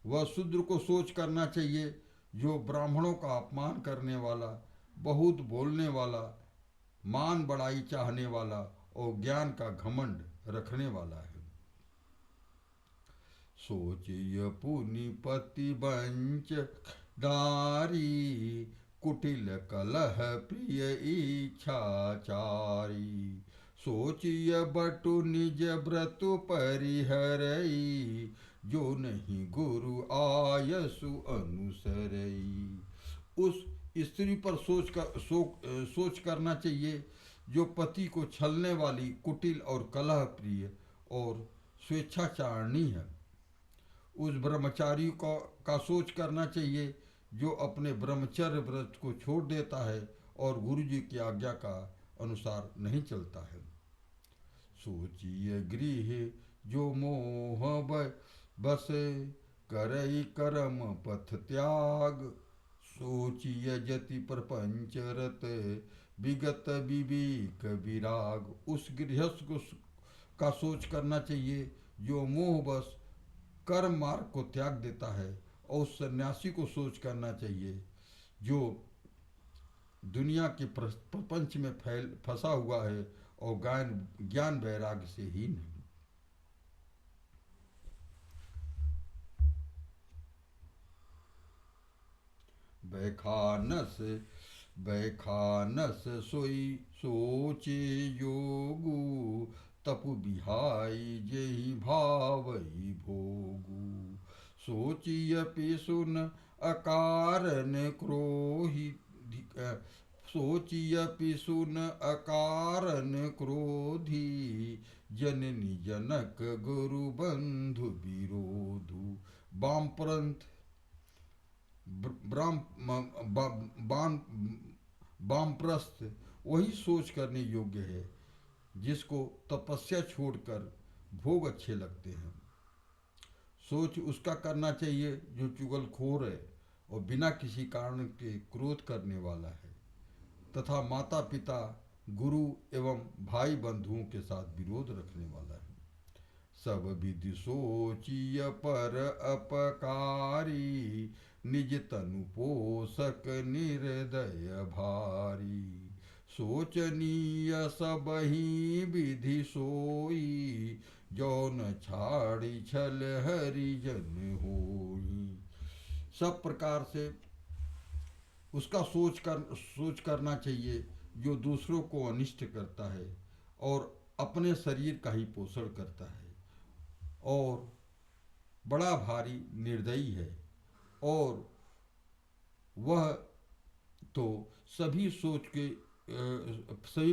वह शूद्र को सोच करना चाहिए जो ब्राह्मणों का अपमान करने वाला, बहुत बोलने वाला, मान बड़ाई चाहने वाला और ज्ञान का घमंड रखने वाला है। सोचिय पुनिपति वंच दारी, कुटिल कलह प्रिय इच्छाचारी। सोचिय बटु निज व्रतु परिहरई, जो नहीं गुरु आयसु अनुसरई। उस स्त्री पर सोच करना चाहिए जो पति को छलने वाली, कुटिल और कलह प्रिय और स्वेच्छाचारणी है। उस ब्रह्मचारी का सोच करना चाहिए जो अपने ब्रह्मचर्य व्रत को छोड़ देता है और गुरु जी की आज्ञा का अनुसार नहीं चलता है। सोचिए गृह जो मोह बस, करई कर्म पथ त्याग। सोचिए जति प्रपंच रत, विगत विवेक विराग। उस गृहस्थ को का सोच करना चाहिए जो मोह बस कर्म मार्ग को त्याग देता है, और उस सन्यासी को सोच करना चाहिए जो दुनिया के प्रपंच में फंसा हुआ है और ज्ञान वैराग्य से हीन है। बैखानस बैखानस सोई सोचे योगु, तपु बिहाई जेहि भावई भोगु। सोचियपि सुन अकारन क्रोहि, सोचियपि सुन अकारन क्रोधी। जननी जनक गुरु बंधु विरोधु। वामपंथ वामप्रस्थ वही सोच करने योग्य है जिसको तपस्या छोड़कर भोग अच्छे लगते हैं। सोच उसका करना चाहिए जो चुगलखोर है और बिना किसी कारण के क्रोध करने वाला है तथा माता पिता, गुरु एवं भाई बंधुओं के साथ विरोध रखने वाला है। सब विधि सोचिय पर अपकारी, निज तनु पोषक निर्दय भारी। सोचनीय सबहि विधि सोई, जौन छाड़ी छल हरिजन होई। सब प्रकार से उसका सोच करना चाहिए जो दूसरों को अनिष्ट करता है और अपने शरीर का ही पोषण करता है और बड़ा भारी निर्दयी है, और वह तो सभी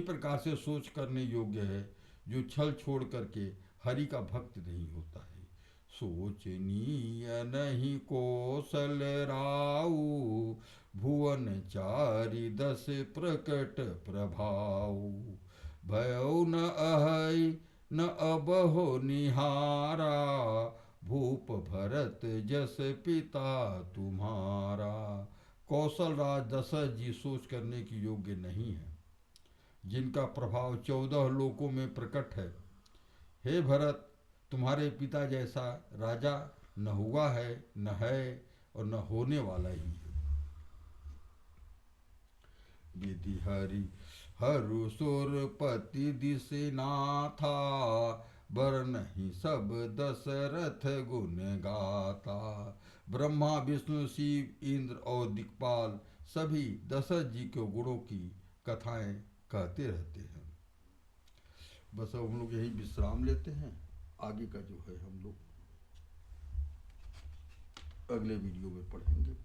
प्रकार से सोच करने योग्य है जो छल छोड़ करके हरि का भक्त नहीं होता है। सोचनीय नहीं कौशल राऊ, भुवन चारि दस प्रकट प्रभाव। भयउ न अहै न अबहो निहारा, भूप भरत जस पिता तुम्हारा। कौशल राज दशरथ जी सोच करने की योग्य नहीं है, जिनका प्रभाव 14 लोकों में प्रकट है। हे भरत, तुम्हारे पिता जैसा राजा न हुआ है, न है और न होने वाला ही है। विधि हरि हरु सुरपति दिशनाथा, बर नहीं सब दशरथ गुण गाता। ब्रह्मा, विष्णु, शिव, इंद्र और दिक्पाल सभी दशरथ जी के गुणों की कथाएं कहते रहते हैं। बस अब हम लोग यही विश्राम लेते हैं। आगे का जो है हम लोग अगले वीडियो में पढ़ेंगे।